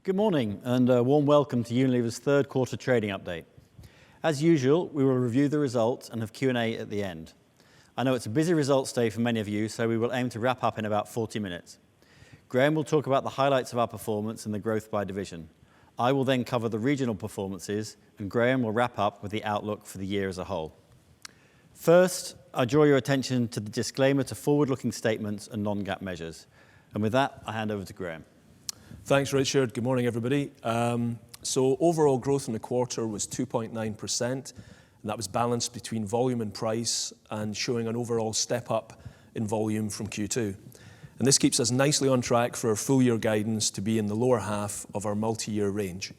Good morning and a warm welcome to Unilever's third quarter trading update. As usual, we will review the results and have Q&A at the end. I know it's a busy results day for many of you, so we will aim to wrap up in about 40 minutes. Graeme will talk about the highlights of our performance and the growth by division. I will then cover the regional performances, and Graeme will wrap up with the outlook for the year as a whole. First, I draw your attention to the disclaimer to forward-looking statements and non-GAAP measures. And with that, I hand over to Graeme. Thanks, Richard. Good morning, everybody. So overall growth in the quarter was 2.9%, and that was balanced between volume and price and showing an overall step up in volume from Q2. And this keeps us nicely on track for our full year guidance to be in the lower half of our multi-year range.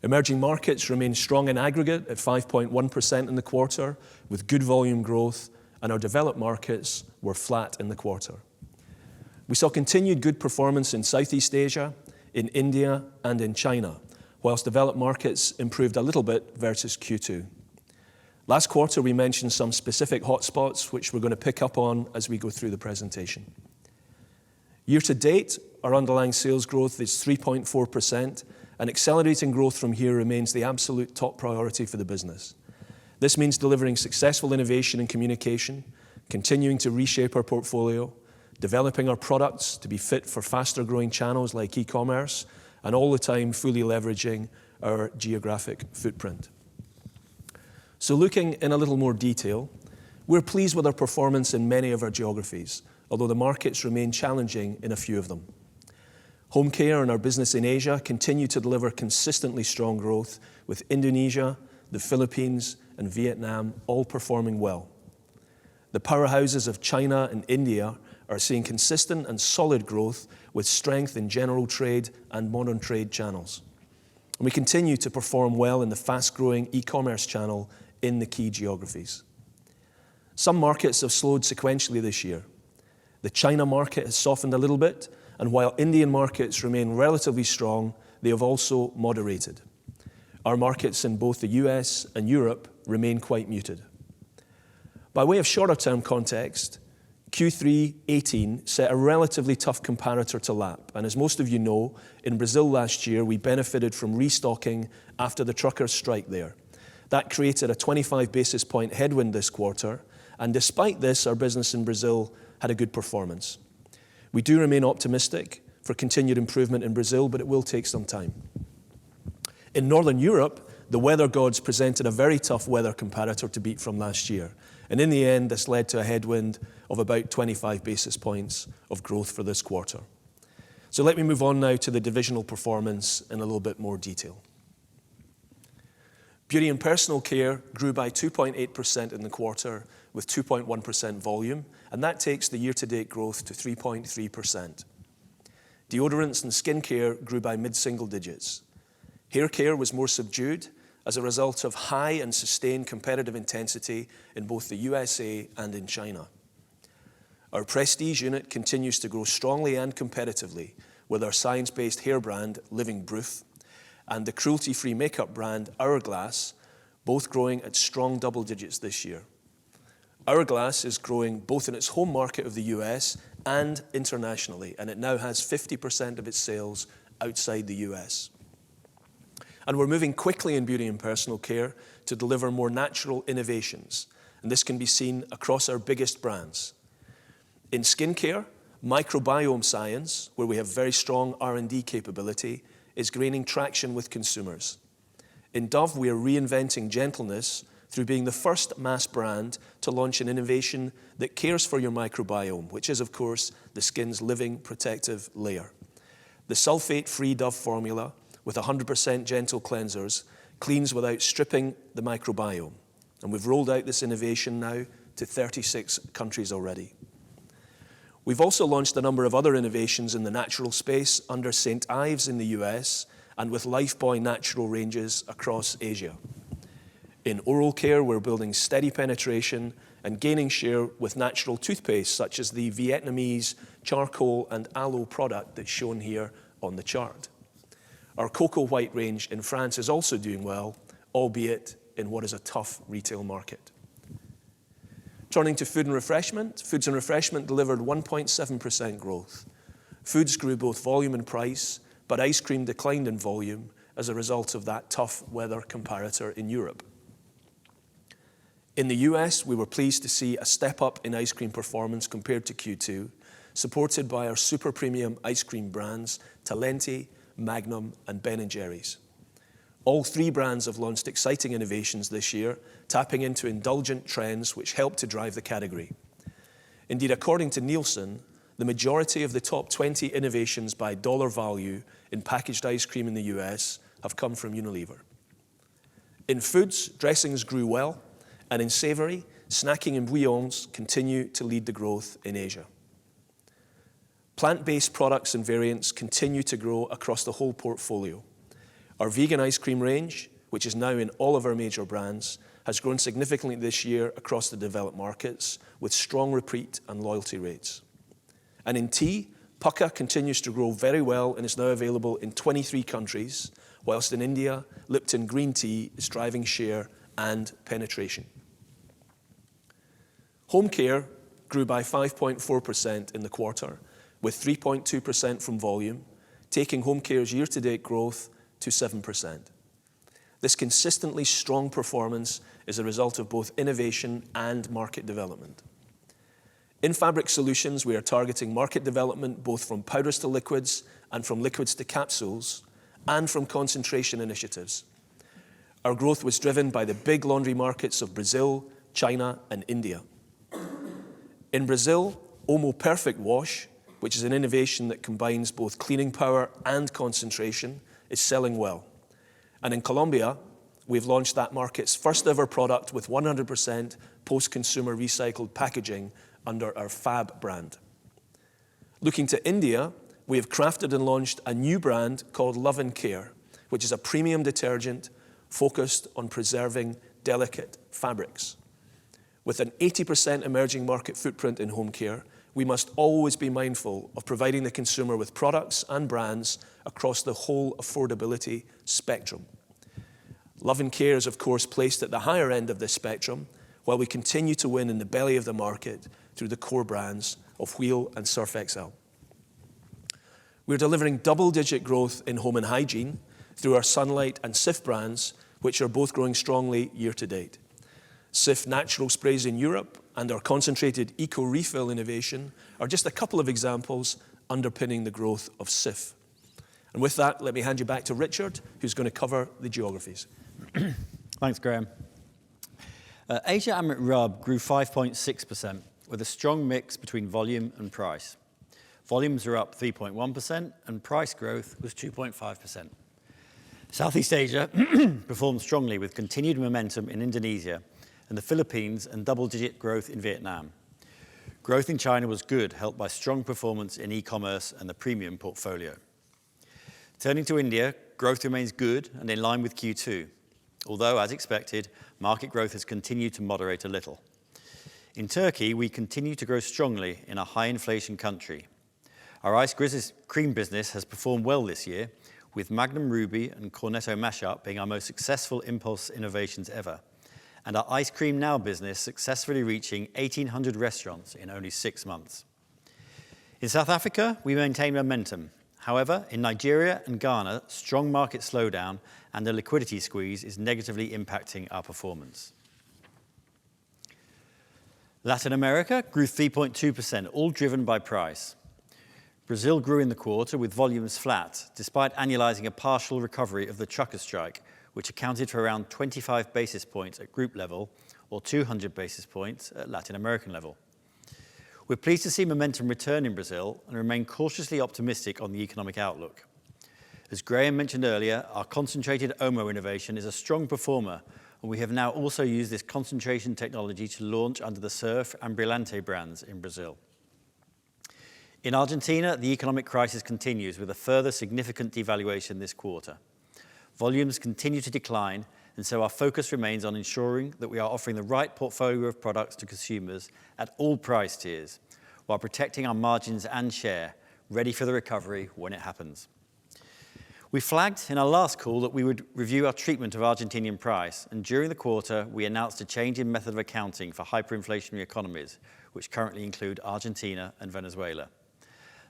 Emerging markets remain strong in aggregate at 5.1% in the quarter, with good volume growth, and our developed markets were flat in the quarter. We saw continued good performance in Southeast Asia, in India, and in China, whilst developed markets improved a little bit versus Q2. Last quarter, we mentioned some specific hotspots, which we're going to pick up on as we go through the presentation. Year to date, our underlying sales growth is 3.4%, and accelerating growth from here remains the absolute top priority for the business. This means delivering successful innovation and communication, continuing to reshape our portfolio, developing our products to be fit for faster growing channels like e-commerce, and all the time fully leveraging our geographic footprint. So looking in a little more detail, we're pleased with our performance in many of our geographies, although the markets remain challenging in a few of them. Home care and our business in Asia continue to deliver consistently strong growth, with Indonesia, the Philippines, and Vietnam all performing well. The powerhouses of China and India are seeing consistent and solid growth with strength in general trade and modern trade channels. And we continue to perform well in the fast-growing e-commerce channel in the key geographies. Some markets have slowed sequentially this year. The China market has softened a little bit, and while Indian markets remain relatively strong, they have also moderated. Our markets in both the US and Europe remain quite muted. By way of shorter-term context, Q3 18 set a relatively tough comparator to lap, and as most of you know, in Brazil last year we benefited from restocking after the truckers' strike there. That created a 25 basis point headwind this quarter, and despite this, our business in Brazil had a good performance. We do remain optimistic for continued improvement in Brazil, but it will take some time. In Northern Europe, the weather gods presented a very tough weather comparator to beat from last year, and in the end, this led to a headwind of about 25 basis points of growth for this quarter. So let me move on now to the divisional performance in a little bit more detail. Beauty and personal care grew by 2.8% in the quarter with 2.1% volume, and that takes the year-to-date growth to 3.3%. Deodorants and skincare grew by mid-single digits. Hair care was more subdued as a result of high and sustained competitive intensity in both the USA and in China. Our prestige unit continues to grow strongly and competitively with our science-based hair brand, Living Proof, and the cruelty-free makeup brand, Hourglass, both growing at strong double digits this year. Hourglass is growing both in its home market of the US and internationally, and it now has 50% of its sales outside the US. And we're moving quickly in beauty and personal care to deliver more natural innovations, and this can be seen across our biggest brands. In skincare, microbiome science, where we have very strong R&D capability, is gaining traction with consumers. In Dove, we are reinventing gentleness through being the first mass brand to launch an innovation that cares for your microbiome, which is, of course, the skin's living protective layer. The sulfate-free Dove formula, with 100% gentle cleansers, cleans without stripping the microbiome. And we've rolled out this innovation now to 36 countries already. We've also launched a number of other innovations in the natural space under St. Ives in the US and with Lifebuoy natural ranges across Asia. In oral care, we're building steady penetration and gaining share with natural toothpaste, such as the Vietnamese charcoal and aloe product that's shown here on the chart. Our Cocoa White range in France is also doing well, albeit in what is a tough retail market. Turning to food and refreshment, foods and refreshment delivered 1.7% growth. Foods grew both volume and price, but ice cream declined in volume as a result of that tough weather comparator in Europe. In the US, we were pleased to see a step up in ice cream performance compared to Q2, supported by our super premium ice cream brands, Talenti, Magnum, and Ben & Jerry's. All three brands have launched exciting innovations this year, tapping into indulgent trends which help to drive the category. Indeed, according to Nielsen, the majority of the top 20 innovations by dollar value in packaged ice cream in the US have come from Unilever. In foods, dressings grew well, and in savoury, snacking and bouillons continue to lead the growth in Asia. Plant-based products and variants continue to grow across the whole portfolio. Our vegan ice cream range, which is now in all of our major brands, has grown significantly this year across the developed markets with strong repeat and loyalty rates. And in tea, Pukka continues to grow very well and is now available in 23 countries, whilst in India, Lipton green tea is driving share and penetration. Home care grew by 5.4% in the quarter, with 3.2% from volume, taking home care's year-to-date growth to 7%. This consistently strong performance is a result of both innovation and market development. In fabric solutions, we are targeting market development both from powders to liquids and from liquids to capsules, and from concentration initiatives. Our growth was driven by the big laundry markets of Brazil, China, and India. In Brazil, Omo Perfect Wash, which is an innovation that combines both cleaning power and concentration, is selling well. And in Colombia, we've launched that market's first ever product with 100% post-consumer recycled packaging under our Fab brand. Looking to India, we have crafted and launched a new brand called Love & Care, which is a premium detergent focused on preserving delicate fabrics. With an 80% emerging market footprint in home care, we must always be mindful of providing the consumer with products and brands across the whole affordability spectrum. Love & Care is, of course, placed at the higher end of this spectrum, while we continue to win in the belly of the market through the core brands of Wheel and Surf Excel. We're delivering double-digit growth in home and hygiene through our Sunlight and Cif brands, which are both growing strongly year-to-date. Cif natural sprays in Europe and our concentrated Eco Refill innovation are just a couple of examples underpinning the growth of Cif. And with that, let me hand you back to Richard, who's going to cover the geographies. Thanks, Graeme. Asia AMET RUB grew 5.6%, with a strong mix between volume and price. Volumes are up 3.1%, and price growth was 2.5%. Southeast Asia performed strongly with continued momentum in Indonesia and the Philippines and double-digit growth in Vietnam. Growth in China was good, helped by strong performance in e-commerce and the premium portfolio. Turning to India, growth remains good and in line with Q2, although, as expected, market growth has continued to moderate a little. In Turkey, we continue to grow strongly in a high-inflation country. Our ice cream business has performed well this year, with Magnum Ruby and Cornetto Mashup being our most successful impulse innovations ever, and our Ice Cream Now business successfully reaching 1,800 restaurants in only 6 months. In South Africa, we maintain momentum. However, in Nigeria and Ghana, strong market slowdown and the liquidity squeeze is negatively impacting our performance. Latin America grew 3.2%, all driven by price. Brazil grew in the quarter with volumes flat, despite annualizing a partial recovery of the trucker strike, which accounted for around 25 basis points at group level or 200 basis points at Latin American level. We're pleased to see momentum return in Brazil and remain cautiously optimistic on the economic outlook. As Graeme mentioned earlier, our concentrated Omo innovation is a strong performer, and we have now also used this concentration technology to launch under the Surf and Brilhante brands in Brazil. In Argentina, the economic crisis continues with a further significant devaluation this quarter. Volumes continue to decline, and so our focus remains on ensuring that we are offering the right portfolio of products to consumers at all price tiers, while protecting our margins and share, ready for the recovery when it happens. We flagged in our last call that we would review our treatment of Argentinian price, and during the quarter, we announced a change in method of accounting for hyperinflationary economies, which currently include Argentina and Venezuela.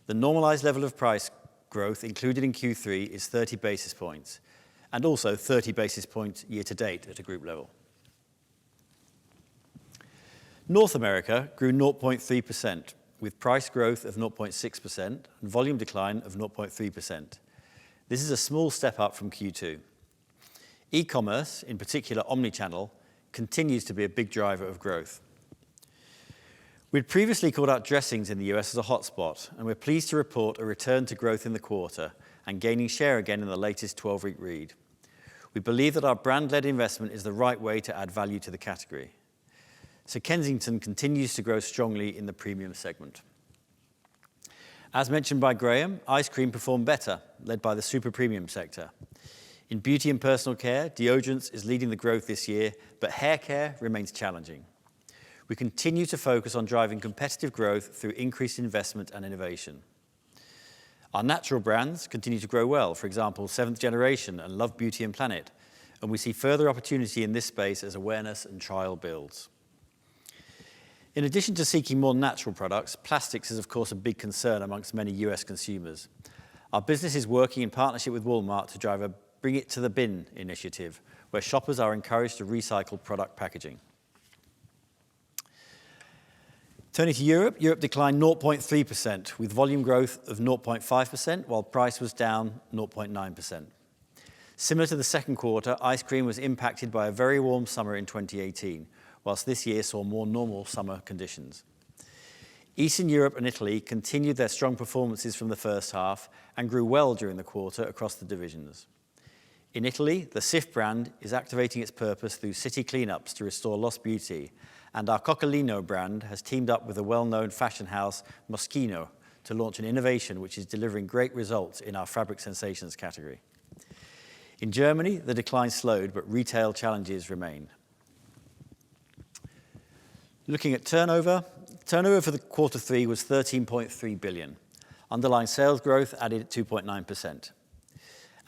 The normalized level of price growth included in Q3 is 30 basis points, and also 30 basis points year to date at a group level. North America grew 0.3%, with price growth of 0.6% and volume decline of 0.3%. This is a small step up from Q2. E-commerce, in particular omnichannel, continues to be a big driver of growth. We'd previously called out dressings in the US as a hotspot, and we're pleased to report a return to growth in the quarter and gaining share again in the latest 12-week read. We believe that our brand-led investment is the right way to add value to the category. So Kensington continues to grow strongly in the premium segment. As mentioned by Graeme, ice cream performed better, led by the super premium sector. In beauty and personal care, deodorants is leading the growth this year, but hair care remains challenging. We continue to focus on driving competitive growth through increased investment and innovation. Our natural brands continue to grow well, for example, Seventh Generation and Love Beauty and Planet, and we see further opportunity in this space as awareness and trial builds. In addition to seeking more natural products, plastics is of course a big concern amongst many US consumers. Our business is working in partnership with Walmart to drive a Bring It to the Bin initiative, where shoppers are encouraged to recycle product packaging. Turning to Europe, Europe declined 0.3%, with volume growth of 0.5%, while price was down 0.9%. Similar to the second quarter, ice cream was impacted by a very warm summer in 2018, whilst this year saw more normal summer conditions. Eastern Europe and Italy continued their strong performances from the first half and grew well during the quarter across the divisions. In Italy, the Cif brand is activating its purpose through city cleanups to restore lost beauty, and our Coccolino brand has teamed up with the well-known fashion house Moschino to launch an innovation which is delivering great results in our fabric sensations category. In Germany, the decline slowed, but retail challenges remain. Looking at turnover for the quarter three was 13.3 billion. Underlying sales growth added 2.9%.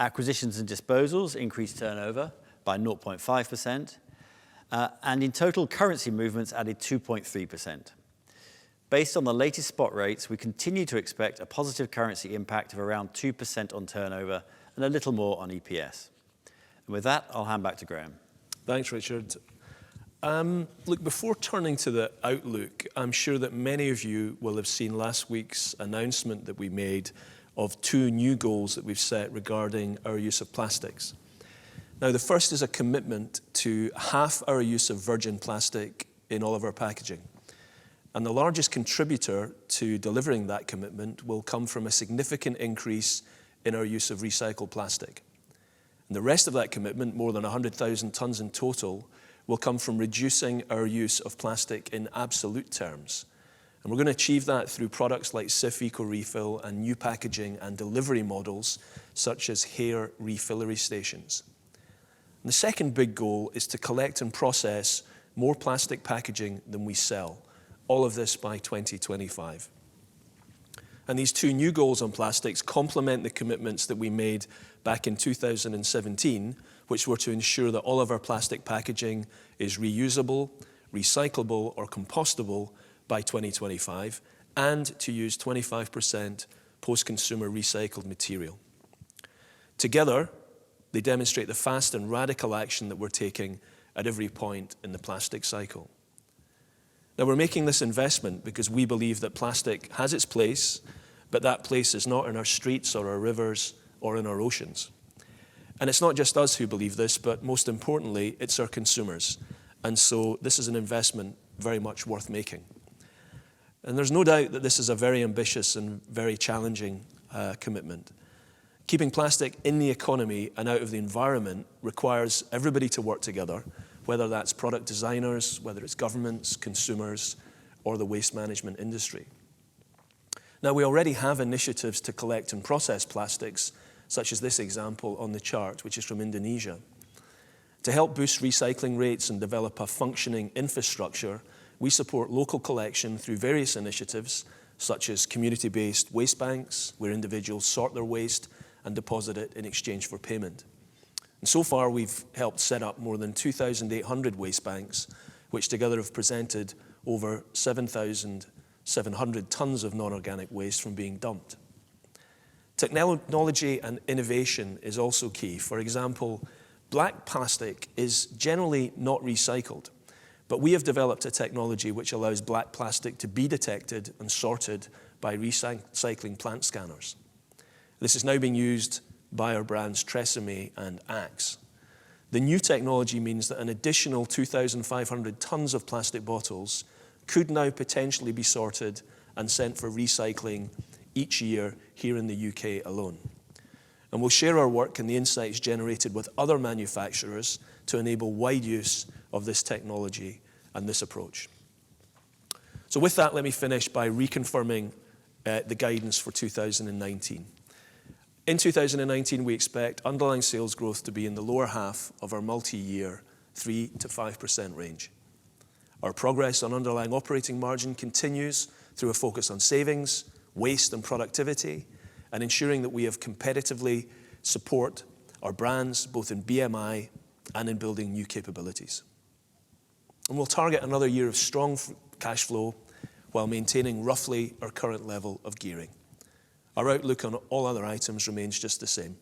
Acquisitions and disposals increased turnover by 0.5%, and in total currency movements added 2.3%. Based on the latest spot rates, we continue to expect a positive currency impact of around 2% on turnover and a little more on EPS. And with that, I'll hand back to Graeme. Thanks, Richard. Look, before turning to the outlook, I'm sure that many of you will have seen last week's announcement that we made of 2 new goals that we've set regarding our use of plastics. Now, the first is a commitment to half our use of virgin plastic in all of our packaging. And the largest contributor to delivering that commitment will come from a significant increase in our use of recycled plastic. And the rest of that commitment, more than 100,000 tonnes in total, will come from reducing our use of plastic in absolute terms. And we're going to achieve that through products like Cif Eco Refill and new packaging and delivery models such as hair refillery stations. And the second big goal is to collect and process more plastic packaging than we sell. All of this by 2025. And these 2 new goals on plastics complement the commitments that we made back in 2017, which were to ensure that all of our plastic packaging is reusable, recyclable, or compostable by 2025, and to use 25% post-consumer recycled material. Together, they demonstrate the fast and radical action that we're taking at every point in the plastic cycle. Now, we're making this investment because we believe that plastic has its place, but that place is not in our streets or our rivers or in our oceans. And it's not just us who believe this, but most importantly, it's our consumers. And so this is an investment very much worth making. And there's no doubt that this is a very ambitious and very challenging commitment. Keeping plastic in the economy and out of the environment requires everybody to work together, whether that's product designers, whether it's governments, consumers, or the waste management industry. Now, we already have initiatives to collect and process plastics, such as this example on the chart, which is from Indonesia. To help boost recycling rates and develop a functioning infrastructure, we support local collection through various initiatives, such as community-based waste banks, where individuals sort their waste and deposit it in exchange for payment. And so far, we've helped set up more than 2,800 waste banks, which together have prevented over 7,700 tonnes of non-organic waste from being dumped. Technology and innovation is also key. For example, black plastic is generally not recycled, but we have developed a technology which allows black plastic to be detected and sorted by recycling plant scanners. This is now being used by our brands Tresemme and Axe. The new technology means that an additional 2,500 tons of plastic bottles could now potentially be sorted and sent for recycling each year here in the UK alone. And we'll share our work and the insights generated with other manufacturers to enable wide use of this technology and this approach. So with that, let me finish by reconfirming the guidance for 2019. In 2019, we expect underlying sales growth to be in the lower half of our multi-year 3 to 5% range. Our progress on underlying operating margin continues through a focus on savings, waste and productivity, and ensuring that we have competitively support our brands both in BMI and in building new capabilities. And we'll target another year of strong cash flow while maintaining roughly our current level of gearing. Our outlook on all other items remains just the same.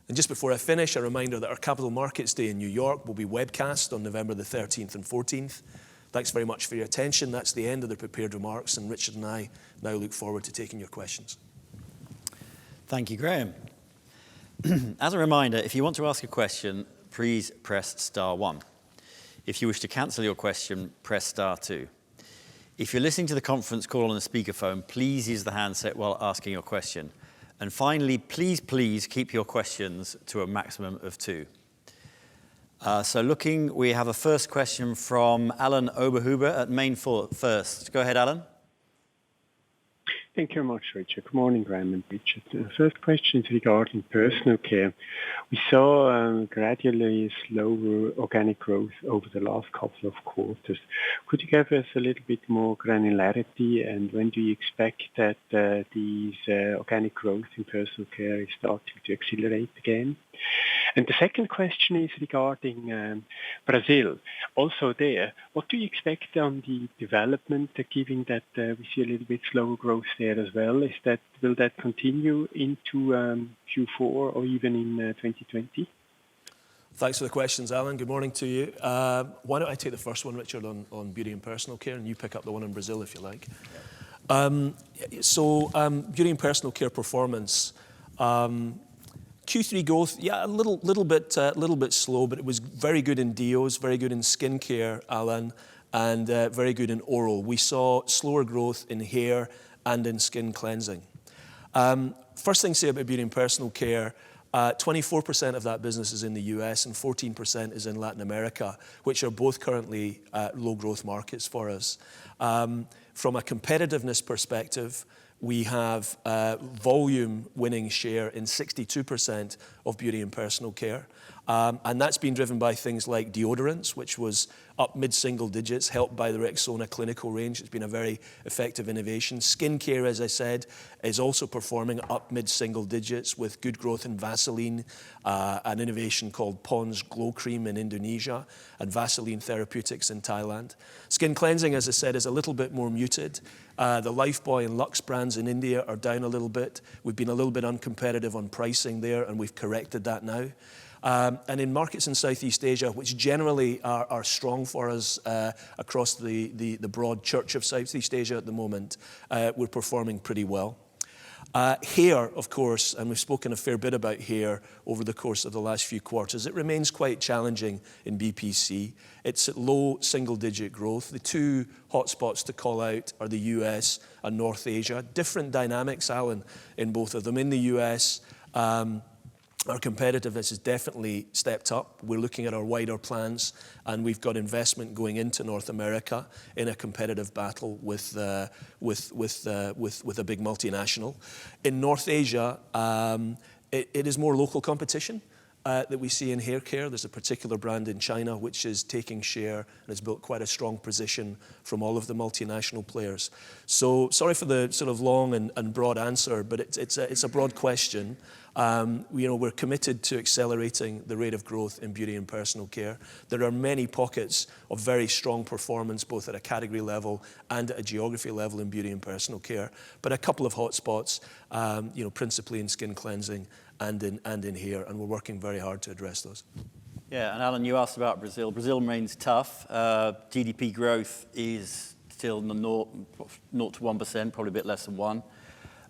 And just before I finish, a reminder that our Capital Markets Day in New York will be webcast on November the 13th and 14th. Thanks very much for your attention. That's the end of the prepared remarks, and Richard and I now look forward to taking your questions. Thank you, Graeme. As a reminder, if you want to ask a question, please press *1. If you wish to cancel your question, press *2. If you're listening to the conference call on a speakerphone, please use the handset while asking your question. And finally, please keep your questions to a maximum of 2. We have a first question from Alan Oberhuber at Main First. Go ahead, Alan. Thank you very much, Richard. Good morning, Graeme and Richard. The first question is regarding personal care. We saw gradually slower organic growth over the last couple of quarters. Could you give us a little bit more granularity, and when do you expect that these organic growth in personal care is starting to accelerate again? And the second question is regarding Brazil. Also there, what do you expect on the development, given that we see a little bit slower growth there as well? Will that continue into Q4 or even in 2020? Thanks for the questions, Alan. Good morning to you. Why don't I take the first one, Richard, on beauty and personal care, and you pick up the one in Brazil if you like. Beauty and personal care performance. Q3 growth, yeah, a little bit slow, but it was very good in deos, very good in skincare, Alan, and very good in oral. We saw slower growth in hair and in skin cleansing. First thing to say about beauty and personal care, 24% of that business is in the US and 14% is in Latin America, which are both currently low growth markets for us. From a competitiveness perspective, we have volume winning share in 62% of beauty and personal care. And that's been driven by things like deodorants, which was up mid-single digits, helped by the Rexona clinical range. It's been a very effective innovation. Skincare, as I said, is also performing up mid-single digits with good growth in Vaseline, an innovation called Pond's Glow Cream in Indonesia, and Vaseline Therapeutics in Thailand. Skin cleansing, as I said, is a little bit more muted. The Lifebuoy and Lux brands in India are down a little bit. We've been a little bit uncompetitive on pricing there, and we've corrected that now. And in markets in Southeast Asia, which generally are strong for us across the broad church of Southeast Asia at the moment, we're performing pretty well. Hair, of course, and we've spoken a fair bit about hair over the course of the last few quarters. It remains quite challenging in BPC. It's at low single-digit growth. The two hotspots to call out are the US and North Asia. Different dynamics, Alan, in both of them. In the US, our competitiveness has definitely stepped up. We're looking at our wider plans, and we've got investment going into North America in a competitive battle with a big multinational. In North Asia, it is more local competition. that we see in hair care. There's a particular brand in China which is taking share and has built quite a strong position from all of the multinational players. So sorry for the sort of long and broad answer, but it's a broad question. We're committed to accelerating the rate of growth in beauty and personal care. There are many pockets of very strong performance, both at a category level and at a geography level in beauty and personal care, but a couple of hotspots, principally in skin cleansing and in hair, and we're working very hard to address those. Yeah, and Alan, you asked about Brazil. Brazil remains tough. GDP growth is still 0 to 1%, probably a bit less than 1.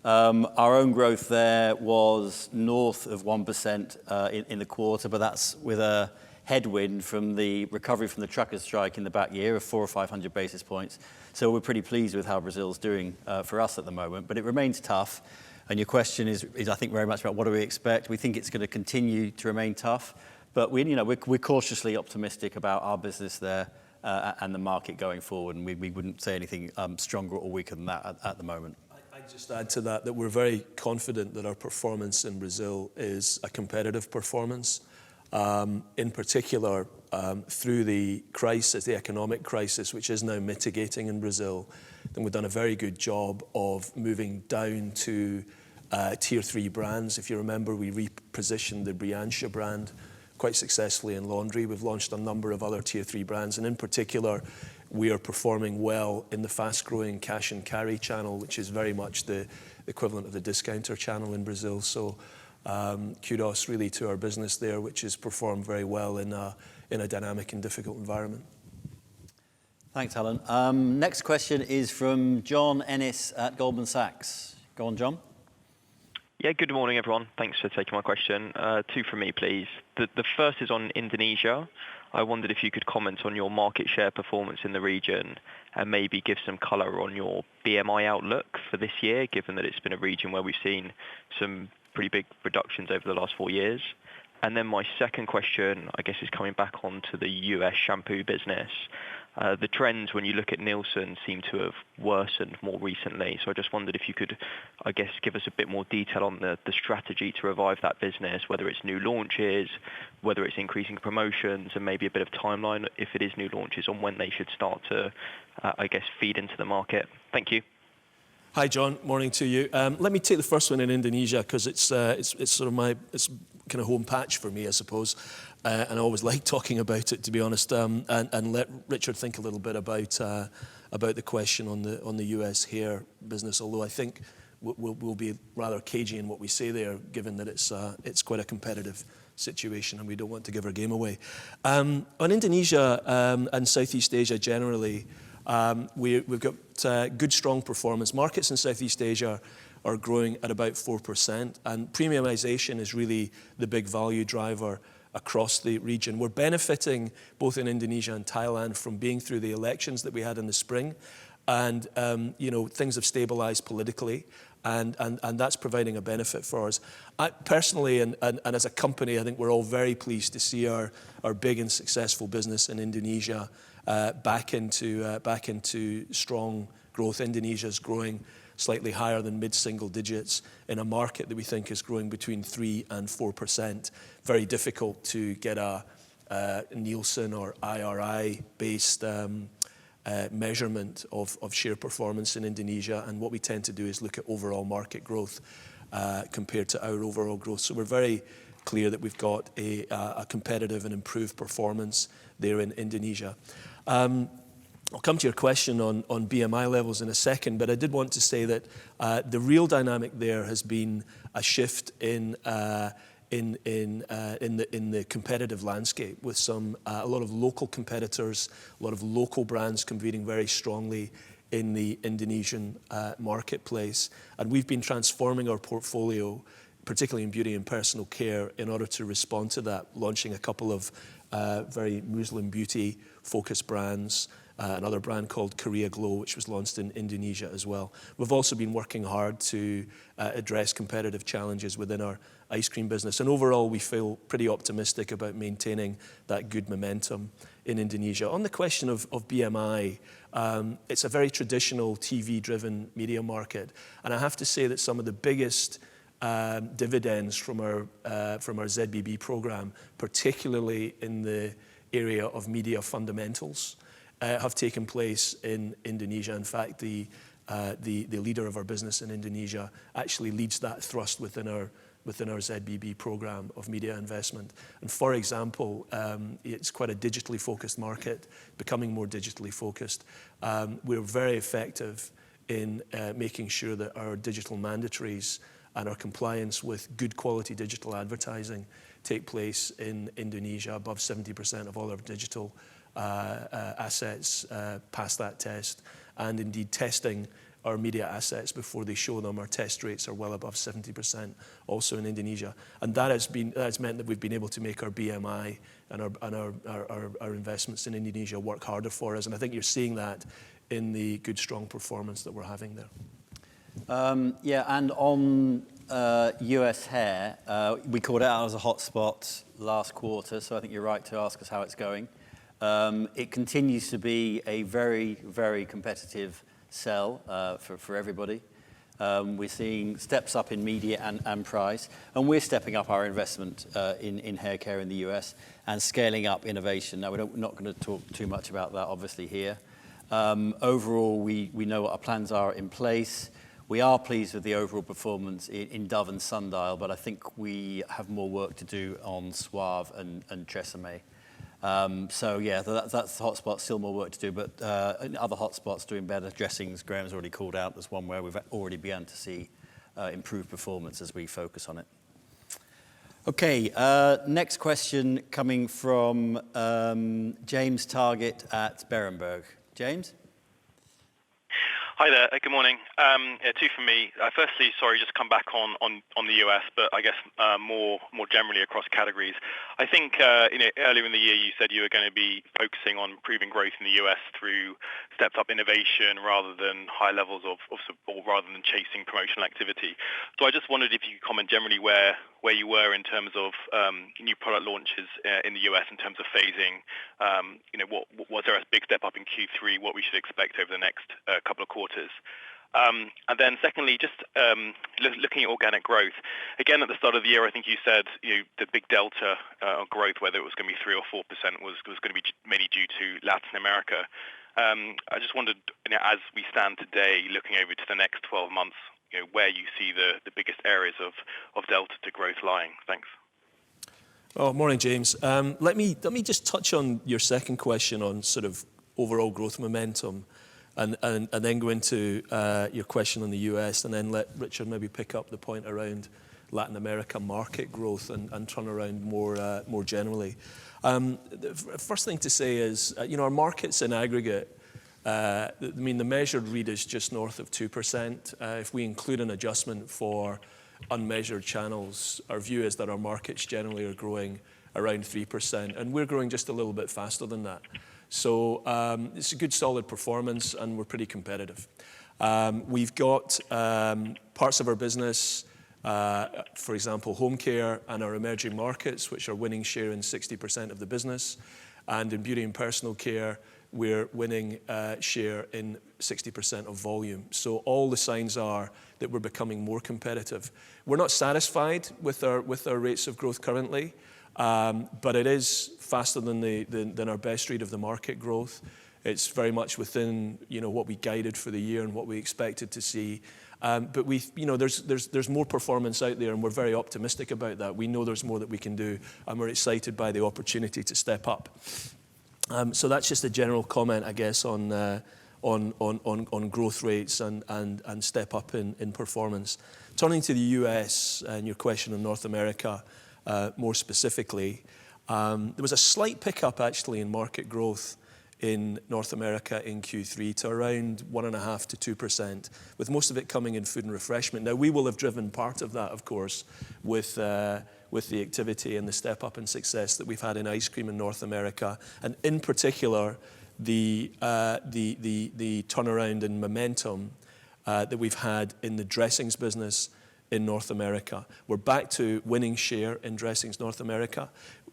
Our own growth there was north of 1% in the quarter, but that's with a headwind from the recovery from the truckers' strike in the back year of 400 or 500 basis points. So we're pretty pleased with how Brazil's doing for us at the moment, but it remains tough. And your question is I think, very much about what do we expect. We think it's going to continue to remain tough, but we're cautiously optimistic about our business there and the market going forward, and we wouldn't say anything stronger or weaker than that at the moment. I'd just add to that we're very confident that our performance in Brazil is a competitive performance. In particular, through the crisis, the economic crisis, which is now mitigating in Brazil, then we've done a very good job of moving down to tier 3 brands. If you remember, we repositioned the Briancha brand quite successfully in laundry. We've launched a number of other tier 3 brands, and in particular, we are performing well in the fast-growing cash and carry channel, which is very much the equivalent of the discounter channel in Brazil. So kudos really to our business there, which has performed very well in a dynamic and difficult environment. Thanks, Alan. Next question is from John Ennis at Goldman Sachs. Go on, John. Yeah, good morning, everyone. Thanks for taking my question. 2 from me, please. The first is on Indonesia. I wondered if you could comment on your market share performance in the region and maybe give some colour on your BMI outlook for this year, given that it's been a region where we've seen some pretty big reductions over the last 4 years. And then my second question, I guess, is coming back onto the US shampoo business. The trends, when you look at Nielsen, seem to have worsened more recently. So I just wondered if you could, I guess, give us a bit more detail on the strategy to revive that business, whether it's new launches, whether it's increasing promotions, and maybe a bit of timeline, if it is new launches, on when they should start to, feed into the market. Thank you. Hi, John. Morning to you. Let me take the first one in Indonesia, because it's sort of it's kind of home patch for me, I suppose. And I always like talking about it, to be honest. And let Richard think a little bit about the question on the US hair business. Although I think we'll be rather cagey in what we say there, given that it's quite a competitive situation and we don't want to give our game away. On Indonesia and Southeast Asia generally, we've got good, strong performance. Markets in Southeast Asia are growing at about 4%, and premiumization is really the big value driver across the region. We're benefiting both in Indonesia and Thailand from being through the elections that we had in the spring, and things have stabilized politically, and that's providing a benefit for us. I personally and as a company, I think we're all very pleased to see our big and successful business in Indonesia back into strong growth. Indonesia's growing slightly higher than mid-single digits in a market that we think is growing between 3% and 4%. Very difficult to get a Nielsen or IRI-based measurement of share performance in Indonesia, and what we tend to do is look at overall market growth compared to our overall growth. So we're very clear that we've got a competitive and improved performance there in Indonesia. I'll come to your question on BMI levels in a second, but I did want to say that the real dynamic there has been a shift in the competitive landscape, with a lot of local competitors, a lot of local brands competing very strongly in the Indonesian marketplace. And we've been transforming our portfolio, particularly in beauty and personal care, in order to respond to that, launching a couple of very Muslim beauty-focused brands, another brand called Korea Glow, which was launched in Indonesia as well. We've also been working hard to address competitive challenges within our ice cream business. And overall, we feel pretty optimistic about maintaining that good momentum in Indonesia. On the question of BMI, it's a very traditional TV-driven media market. And I have to say that some of the biggest dividends from our ZBB program, particularly in the area of media fundamentals, have taken place in Indonesia. In fact, the leader of our business in Indonesia actually leads that thrust within our ZBB program of media investment. And for example, it's quite a digitally focused market, becoming more digitally focused. We're very effective in making sure that our digital mandatories and our compliance with good quality digital advertising take place in Indonesia. Above 70% of all our digital assets pass that test, and indeed testing our media assets before they show them. Our test rates are well above 70% also in Indonesia, and that's meant that we've been able to make our BMI and our investments in Indonesia work harder for us, and I think you're seeing that in the good strong performance that we're having there. Yeah, and on US hair, we called it out as a hotspot last quarter, so I think you're right to ask us how it's going. It continues to be a very, very competitive sell for everybody. We're seeing steps up in media and price, and we're stepping up our investment in hair care in the US and scaling up innovation. Now, we're not going to talk too much about that, obviously, here. Overall, we know what our plans are in place. We are pleased with the overall performance in Dove and Sundial, but I think we have more work to do on Suave and Tresemme. So yeah, that's the hotspot, still more work to do, but other hotspots doing better. Dressings, Graeme's already called out, there's one where we've already begun to see improved performance as we focus on it. Okay, next question coming from James Targett at Berenberg. James? Hi there. Good morning. Two from me. Firstly, sorry, just come back on the US, but I guess more generally across categories. I think earlier in the year you said you were going to be focusing on improving growth in the US through stepped up innovation rather than high levels of support, rather than chasing promotional activity. So I just wondered if you could comment generally where you were in terms of new product launches in the US in terms of phasing. What was there a big step up in Q3? What we should expect over the next couple of quarters? And then secondly, just looking at organic growth, again at the start of the year, I think you said the big delta of growth, whether it was going to be 3 or 4%, was going to be mainly due to Latin America. I just wondered, as we stand today, looking over to the next 12 months, where you see the biggest areas of delta to growth lying. Thanks. Oh, morning, James. Let me just touch on your second question on sort of overall growth momentum, and then go into your question on the US, and then let Richard maybe pick up the point around Latin America market growth and turn around more generally. The first thing to say is, our markets in aggregate, the measured read is just north of 2%. If we include an adjustment for unmeasured channels, our view is that our markets generally are growing around 3%, and we're growing just a little bit faster than that. So it's a good solid performance, and we're pretty competitive. We've got parts of our business, for example, home care and our emerging markets, which are winning share in 60% of the business. And in beauty and personal care, we're winning share in 60% of volume. So all the signs are that we're becoming more competitive. We're not satisfied with our rates of growth currently, but it is faster than our best read of the market growth. It's very much within what we guided for the year and what we expected to see. But there's more performance out there, and we're very optimistic about that. We know there's more that we can do, and we're excited by the opportunity to step up. So that's just a general comment, I guess, on growth rates and step up in performance. Turning to the US and your question on North America, more specifically, there was a slight pickup actually in market growth in North America in Q3 to around 1.5% to 2%, with most of it coming in food and refreshment. Now, we will have driven part of that, of course, with the activity and the step up in success that we've had in ice cream in North America, and in particular, the turnaround in momentum that we've had in the dressings business in North America. We're back to winning share in dressings North America.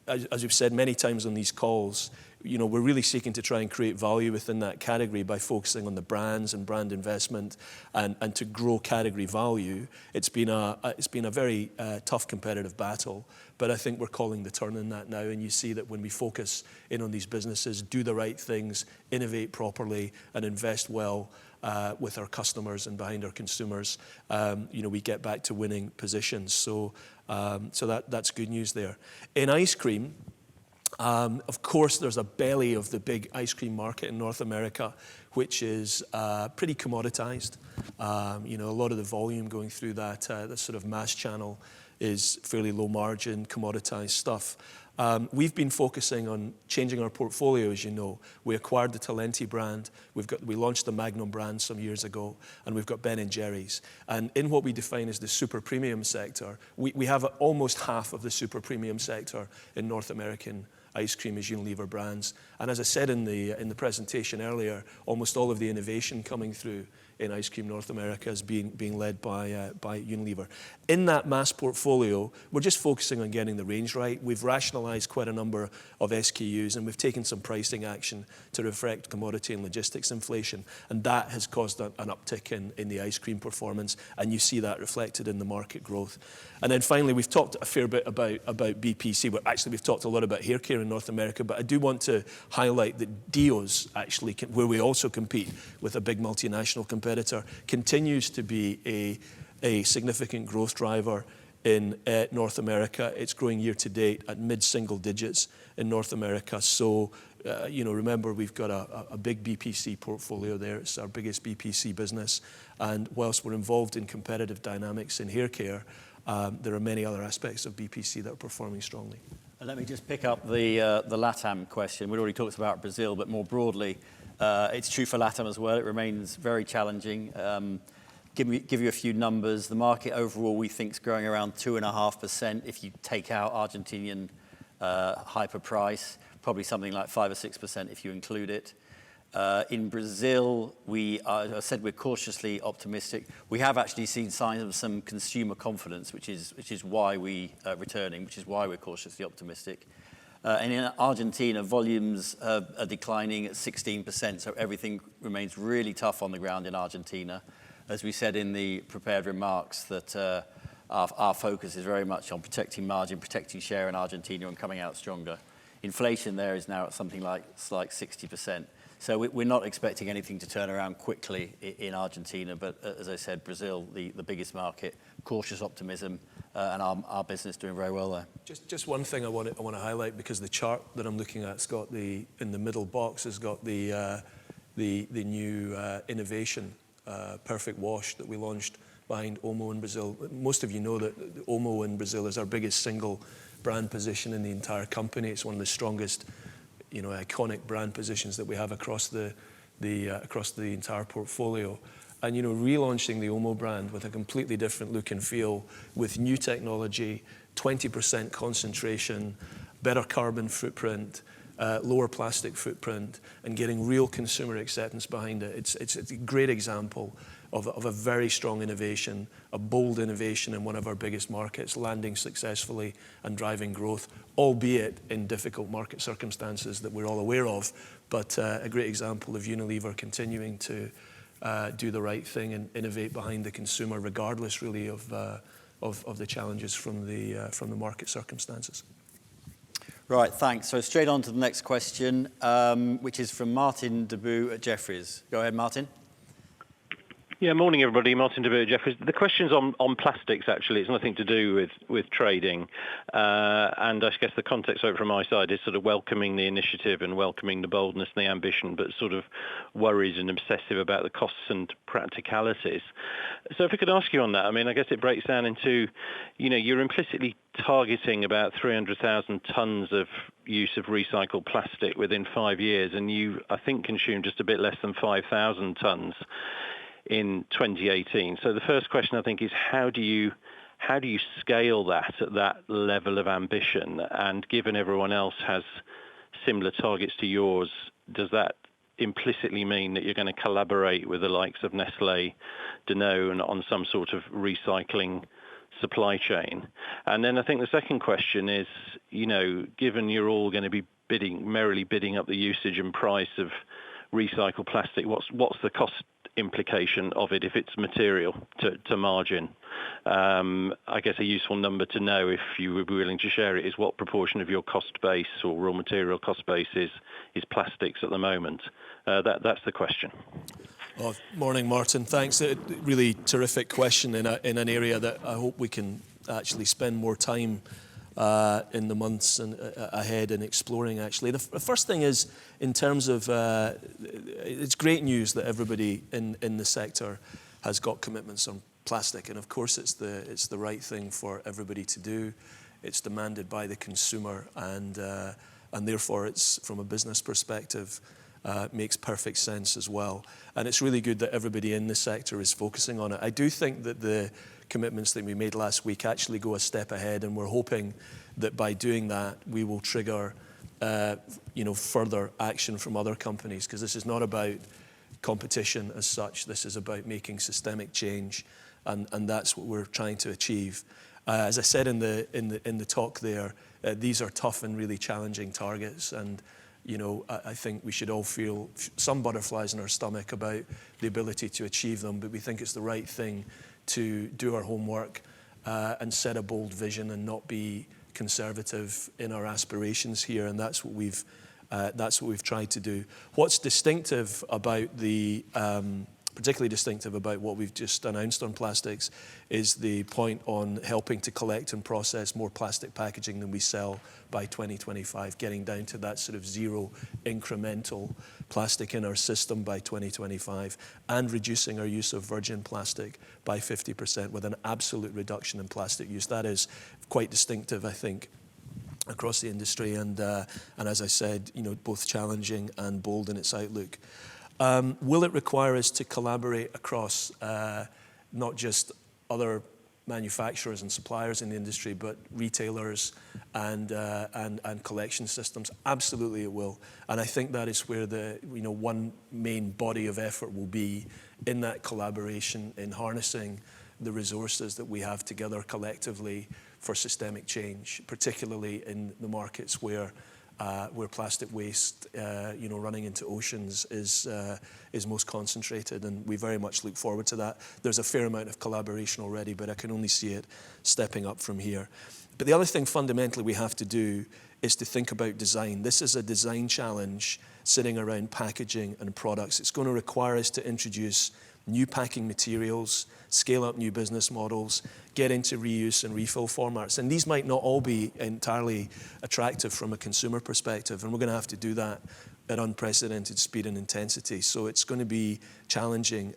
as we've said many times on these calls, we're really seeking to try and create value within that category by focusing on the brands and brand investment and to grow category value. It's been a very tough competitive battle, but I think we're calling the turn in that now. And you see that when we focus in on these businesses, do the right things, innovate properly, and invest well with our customers and behind our consumers, we get back to winning positions. So that's good news there. In ice cream, of course, there's a belly of the big ice cream market in North America, which is pretty commoditized. A lot of the volume going through that sort of mass channel is fairly low margin, commoditized stuff. We've been focusing on changing our portfolio, as you know. We acquired the Talenti brand. We launched the Magnum brand some years ago, and we've got Ben & Jerry's. And in what we define as the super premium sector, we have almost half of the super premium sector in North American ice cream as Unilever brands. And as I said in the presentation earlier, almost all of the innovation coming through in ice cream North America is being led by Unilever. In that mass portfolio, we're just focusing on getting the range right. We've rationalized quite a number of SKUs, and we've taken some pricing action to reflect commodity and logistics inflation, and that has caused an uptick in the ice cream performance, and you see that reflected in the market growth. And then finally, we've talked a fair bit about BPC, but actually we've talked a lot about hair care in North America, but I do want to highlight that Deos, actually, where we also compete with a big multinational competitor, continues to be a significant growth driver in North America. It's growing year to date at mid-single digits in North America. So, remember, we've got a big BPC portfolio there. It's our biggest BPC business. And whilst we're involved in competitive dynamics in hair care, there are many other aspects of BPC that are performing strongly. Let me just pick up the LATAM question. We already talked about Brazil, but more broadly, it's true for LATAM as well. It remains very challenging. Give you a few numbers. The market overall, we think, is growing around 2.5% if you take out Argentinian hyper price, probably something like 5 or 6% if you include it. In Brazil, I said we're cautiously optimistic. We have actually seen signs of some consumer confidence, which is why we are returning, which is why we're cautiously optimistic. And in Argentina, volumes are declining at 16%, so everything remains really tough on the ground in Argentina. As we said in the prepared remarks, that our focus is very much on protecting margin, protecting share in Argentina and coming out stronger. Inflation there is now at something like 60%. So we're not expecting anything to turn around quickly in Argentina, but as I said, Brazil, the biggest market, cautious optimism, and our business doing very well there. Just one thing I want to highlight, because the chart that I'm looking at, Scott, in the middle box has got the new innovation, Perfect Wash, that we launched behind Omo in Brazil. Most of you know that Omo in Brazil is our biggest single brand position in the entire company. It's one of the strongest, iconic brand positions that we have across the entire portfolio. And relaunching the Omo brand with a completely different look and feel, with new technology, 20% concentration, better carbon footprint, lower plastic footprint, and getting real consumer acceptance behind it. It's a great example of a very strong innovation, a bold innovation in one of our biggest markets, landing successfully and driving growth, albeit in difficult market circumstances that we're all aware of. But a great example of Unilever continuing to do the right thing and innovate behind the consumer, regardless really of the challenges from the market circumstances. Right, thanks. So straight on to the next question, which is from Martin Deboo at Jefferies. Go ahead, Martin. Yeah, morning everybody. Martin Deboo at Jefferies. The question's on plastics, actually. It's nothing to do with trading. And I guess the context over from my side is sort of welcoming the initiative and welcoming the boldness and the ambition, but sort of worried and obsessive about the costs and practicalities. So if I could ask you on that, I guess it breaks down into, you're implicitly targeting about 300,000 tonnes of use of recycled plastic within 5 years, and you, I think, consume just a bit less than 5,000 tonnes in 2018. So the first question, I think, is how do you scale that at that level of ambition? And given everyone else has similar targets to yours, does that implicitly mean that you're going to collaborate with the likes of Nestlé, Danone on some sort of recycling supply chain? And then I think the second question is, given you're all going to be merrily bidding up the usage and price of recycled plastic, what's the cost implication of it if it's material to margin? I guess a useful number to know, if you would be willing to share it, is what proportion of your cost base or raw material cost base is plastics at the moment. That's the question. Oh, morning, Martin. Thanks. A really terrific question in an area that I hope we can actually spend more time in the months ahead in exploring, actually. The first thing is, in terms of, it's great news that everybody in the sector has got commitments on plastic, and of course it's the right thing for everybody to do. It's demanded by the consumer, and therefore it's, from a business perspective, makes perfect sense as well. And it's really good that everybody in the sector is focusing on it. I do think that the commitments that we made last week actually go a step ahead, and we're hoping that by doing that we will trigger further action from other companies, because this is not about competition as such. This is about making systemic change, and that's what we're trying to achieve. As I said in the talk there, these are tough and really challenging targets, and I think we should all feel some butterflies in our stomach about the ability to achieve them, but we think it's the right thing to do our homework and set a bold vision and not be conservative in our aspirations here, and that's what we've tried to do. What's distinctive about particularly distinctive about what we've just announced on plastics is the point on helping to collect and process more plastic packaging than we sell by 2025, getting down to that sort of zero incremental plastic in our system by 2025, and reducing our use of virgin plastic by 50% with an absolute reduction in plastic use. That is quite distinctive, I think, across the industry, and as I said, both challenging and bold in its outlook. Will it require us to collaborate across not just other manufacturers and suppliers in the industry, but retailers and collection systems? Absolutely it will. And I think that is where the one main body of effort will be, in that collaboration, in harnessing the resources that we have together collectively for systemic change, particularly in the markets where plastic waste, running into oceans is most concentrated, and we very much look forward to that. There's a fair amount of collaboration already, but I can only see it stepping up from here. But the other thing fundamentally we have to do is to think about design. This is a design challenge sitting around packaging and products. It's going to require us to introduce new packing materials, scale up new business models, get into reuse and refill formats. And these might not all be entirely attractive from a consumer perspective, and we're going to have to do that at unprecedented speed and intensity. So it's going to be challenging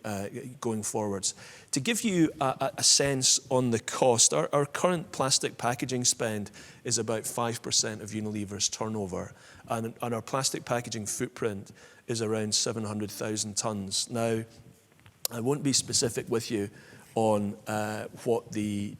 going forwards. To give you a sense on the cost, our current plastic packaging spend is about 5% of Unilever's turnover, and our plastic packaging footprint is around 700,000 tonnes. Now, I won't be specific with you on what the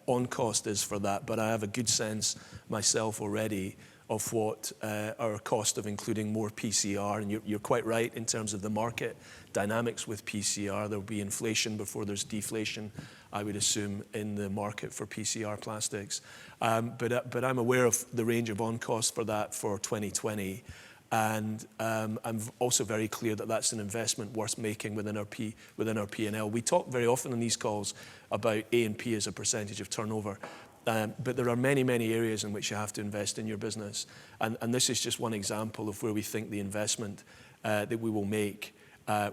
on-cost is for that, but I have a good sense myself already of what our cost of including more PCR, and you're quite right in terms of the market dynamics with PCR. There will be inflation before there's deflation, I would assume, in the market for PCR plastics. But I'm aware of the range of on-cost for that for 2020. And I'm also very clear that that's an investment worth making within our P&L. We talk very often on these calls about A&P as a percentage of turnover, but there are many, many areas in which you have to invest in your business. And this is just one example of where we think the investment that we will make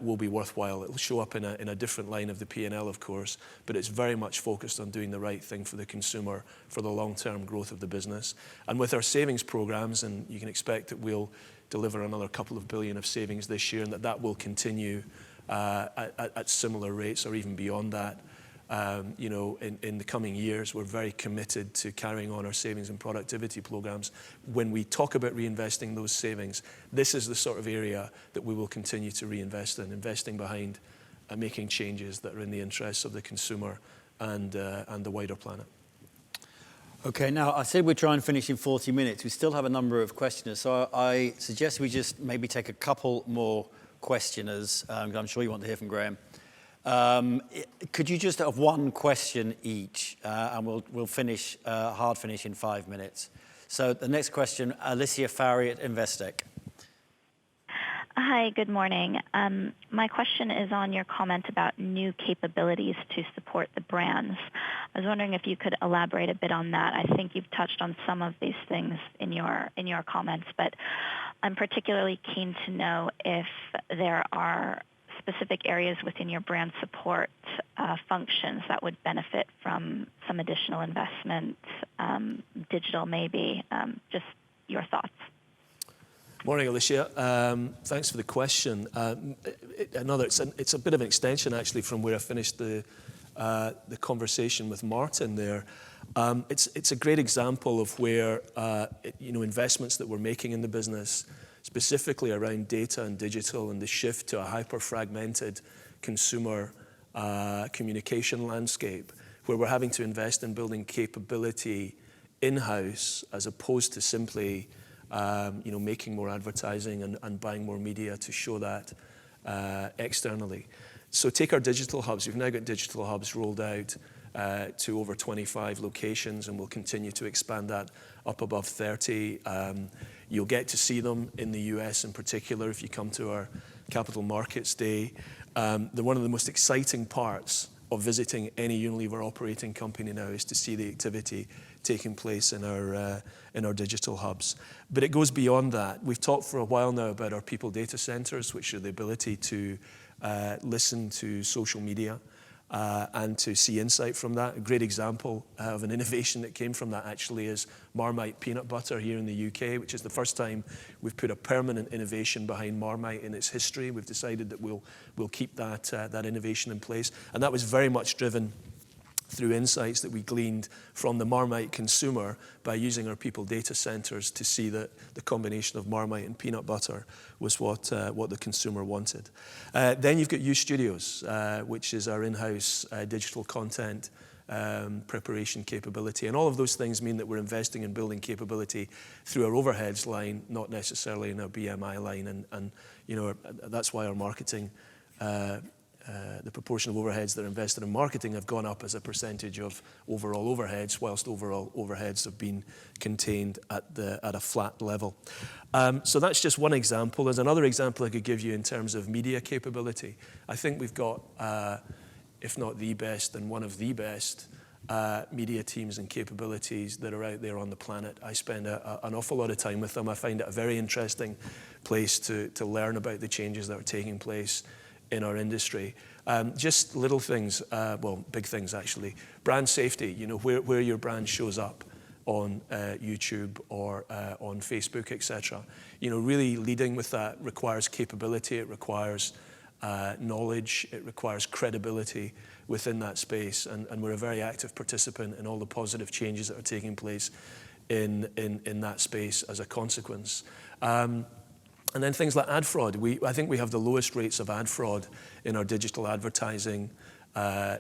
will be worthwhile. It'll show up in a different line of the P&L, of course, but it's very much focused on doing the right thing for the consumer, for the long-term growth of the business. And with our savings programs, and you can expect that we'll deliver another couple of billion of savings this year, and that will continue at similar rates or even beyond that. In the coming years, we're very committed to carrying on our savings and productivity programs. When we talk about reinvesting those savings, this is the sort of area that we will continue to reinvest in, investing behind making changes that are in the interests of the consumer and the wider planet. Okay, now I said we'd try and finish in 40 minutes. We still have a number of questioners, so I suggest we just maybe take a couple more questioners. I'm sure you want to hear from Graeme. Could you just have one question each, and we'll finish hard finish in 5 minutes. So the next question, Alicia Fowry at Investec. Hi, good morning. My question is on your comment about new capabilities to support the brands. I was wondering if you could elaborate a bit on that. I think you've touched on some of these things in your comments, but I'm particularly keen to know if there are specific areas within your brand support functions that would benefit from some additional investment, digital maybe, just your thoughts. Morning, Alicia. Thanks for the question. It's a bit of an extension, actually, from where I finished the conversation with Martin there. It's a great example of where investments that we're making in the business, specifically around data and digital and the shift to a hyper-fragmented consumer communication landscape, where we're having to invest in building capability in-house as opposed to simply making more advertising and buying more media to show that externally. So take our digital hubs. We've now got digital hubs rolled out to over 25 locations, and we'll continue to expand that up above 30. You'll get to see them in the US in particular if you come to our Capital Markets Day. They're one of the most exciting parts of visiting any Unilever operating company now is to see the activity taking place in our digital hubs. But it goes beyond that. We've talked for a while now about our people data centers, which are the ability to listen to social media and to see insight from that. A great example of an innovation that came from that actually is Marmite peanut butter here in the UK, which is the first time we've put a permanent innovation behind Marmite in its history. We've decided that we'll keep that innovation in place, and that was very much driven through insights that we gleaned from the Marmite consumer by using our people data centers to see that the combination of Marmite and peanut butter was what the consumer wanted. Then you've got U Studios, which is our in-house digital content preparation capability. And all of those things mean that we're investing in building capability through our overheads line, not necessarily in our BMI line. And that's why our marketing the proportion of overheads that are invested in marketing have gone up as a percentage of overall overheads, whilst overall overheads have been contained at a flat level. So that's just one example. There's another example I could give you in terms of media capability. I think we've got, if not the best, then one of the best media teams and capabilities that are out there on the planet. I spend an awful lot of time with them. I find it a very interesting place to learn about the changes that are taking place in our industry. Just little things, big things actually. Brand safety, where your brand shows up on YouTube or on Facebook, etc. Really leading with that requires capability, it requires knowledge, it requires credibility within that space, and we're a very active participant in all the positive changes that are taking place in that space as a consequence. And then things like ad fraud. I think we have the lowest rates of ad fraud in our digital advertising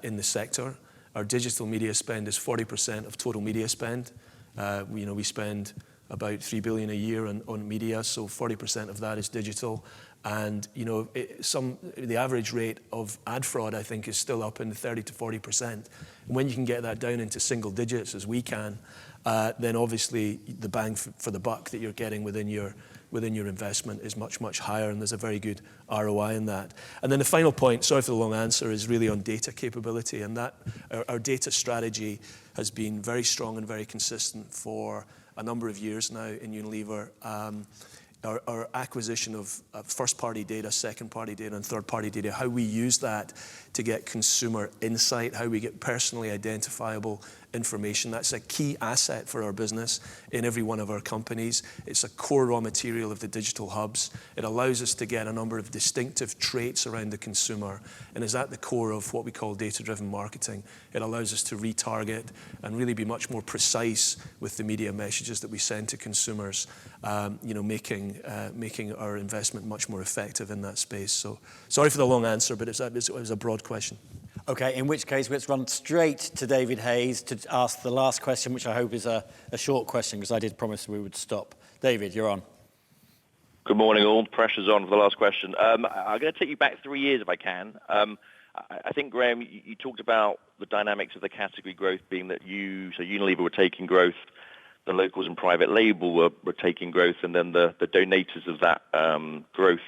in the sector. Our digital media spend is 40% of total media spend. We spend about $3 billion a year on media, so 40% of that is digital. And the average rate of ad fraud, I think, is still up in the 30 to 40%. And when you can get that down into single digits, as we can, then obviously the bang for the buck that you're getting within your investment is much, much higher, and there's a very good ROI in that. And then the final point, sorry for the long answer, is really on data capability, and that our data strategy has been very strong and very consistent for a number of years now in Unilever. Our acquisition of first-party data, second-party data, and third-party data, how we use that to get consumer insight, how we get personally identifiable information. That's a key asset for our business in every one of our companies. It's a core raw material of the digital hubs. It allows us to get a number of distinctive traits around the consumer and is at the core of what we call data-driven marketing. It allows us to retarget and really be much more precise with the media messages that we send to consumers, making our investment much more effective in that space. So sorry for the long answer, but it was a broad question. Okay, in which case let's run straight to David Hayes to ask the last question, which I hope is a short question, because I did promise we would stop. David, you're on. Good morning, all. Pressure's on for the last question. I'm going to take you back 3 years if I can. I think, Graeme, you talked about the dynamics of the category growth being that so Unilever were taking growth, the locals and private label were taking growth, and then the donators of that growth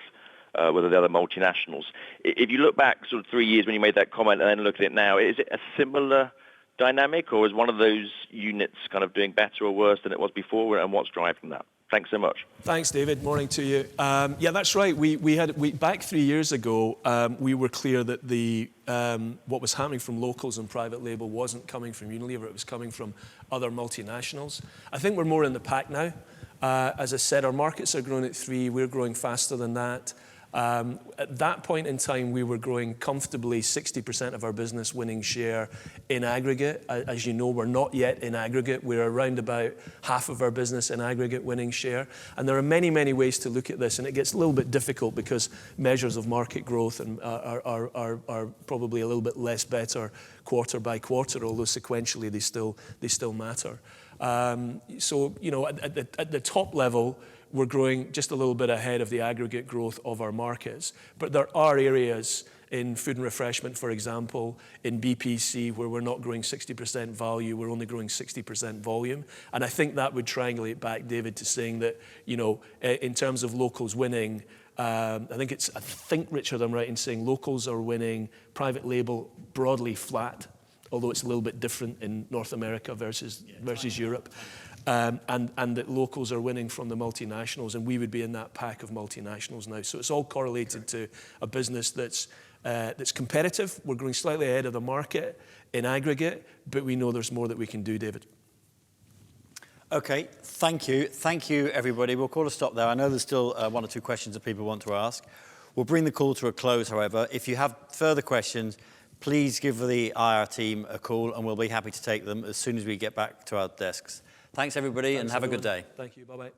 were the other multinationals. If you look back sort of 3 years when you made that comment and then look at it now, is it a similar dynamic, or is one of those units kind of doing better or worse than it was before, and what's driving that? Thanks so much. Thanks, David. Morning to you. Yeah, that's right. We back 3 years ago, we were clear that what was happening from locals and private label wasn't coming from Unilever. It was coming from other multinationals. I think we're more in the pack now. As I said, our markets are growing at 3. We're growing faster than that. At that point in time, we were growing comfortably 60% of our business winning share in aggregate. As you know, we're not yet in aggregate. We're around about half of our business in aggregate winning share. And there are many, many ways to look at this. And it gets a little bit difficult because measures of market growth are probably a little bit less better quarter by quarter, although sequentially they still matter. So, you know, at the top level, we're growing just a little bit ahead of the aggregate growth of our markets. But there are areas in food and refreshment, for example, in BPC, where we're not growing 60% value, we're only growing 60% volume. And I think that would triangulate back, David, to saying that, you know, in terms of locals winning, I think, Richard, I'm right in saying locals are winning, private label broadly flat, although it's a little bit different in North America versus Europe. And that locals are winning from the multinationals, and we would be in that pack of multinationals now. So it's all correlated to a business that's competitive. We're growing slightly ahead of the market in aggregate, but we know there's more that we can do, David. Okay, thank you. Thank you, everybody. We'll call a stop there. I know there's still 1 or 2 questions that people want to ask. We'll bring the call to a close, however. If you have further questions, please give the IR team a call, and we'll be happy to take them as soon as we get back to our desks. Thanks, everybody, and have a good day. Thank you. Bye-bye.